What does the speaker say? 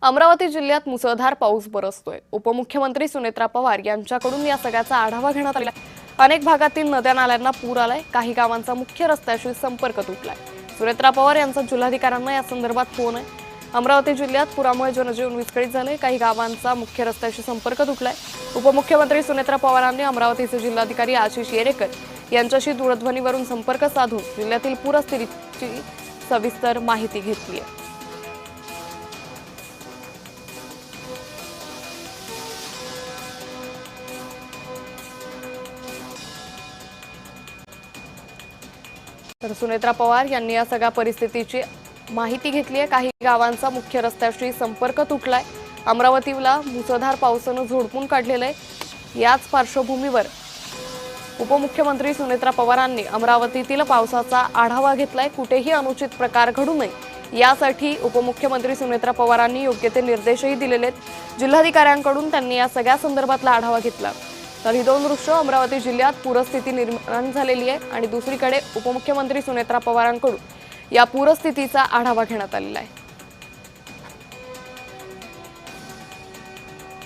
अमरावती जिल्ह्यात मुसळधार पाऊस बरसतोय। उपमुख्यमंत्री सुनेत्रा पवार यांच्याकडून या सगळ्याचा आढावा घेण्यात आला। अनेक भागातील नद्या नाल्यांना पूर आलाय, काही गावांचा मुख्य रस्त्याशी संपर्क तुटलाय। सुनेत्रा पवार यांचा जिल्हाधिकाऱ्यांना या संदर्भात फोन आहे। अमरावती जिल्ह्यात पुरामुळे जनजीवन विस्कळीत झाले, काही गावांचा मुख्य रस्त्याशी संपर्क तुटलाय। उपमुख्यमंत्री सुनेत्रा पवारांनी अमरावतीचे जिल्हाधिकारी आशिष येरेकर यांच्याशी दूरध्वनीवरून संपर्क साधून जिल्ह्यातील पूरस्थितीची सविस्तर माहिती घेतली आहे। तर सुनेत्रा पवार यांनी या सगळ्या परिस्थितीची माहिती घेतली आहे। काही गावांचा मुख्य रस्त्याशी संपर्क तुटलाय। अमरावतीला मुसळधार पावसाने झोडपून काढलेलं आहे। याच पार्श्वभूमीवर उपमुख्यमंत्री सुनेत्रा पवारांनी अमरावतीतील पावसाचा आढावा घेतलाय। कुठेही अनुचित प्रकार घडू नये यासाठी उपमुख्यमंत्री सुनेत्रा पवारांनी योग्य ते निर्देशही दिलेले आहेत। जिल्हाधिकाऱ्यांकडून त्यांनी या सगळ्या संदर्भातला आढावा घेतला। तर ही दोन दृश्य अमरावती जिल्ह्यात पूरस्थिती निर्माण झालेली आहे आणि दुसरीकडे उपमुख्यमंत्री सुनेत्रा पवारांकडून या पूरस्थितीचा आढावा घेण्यात आलेला आहे।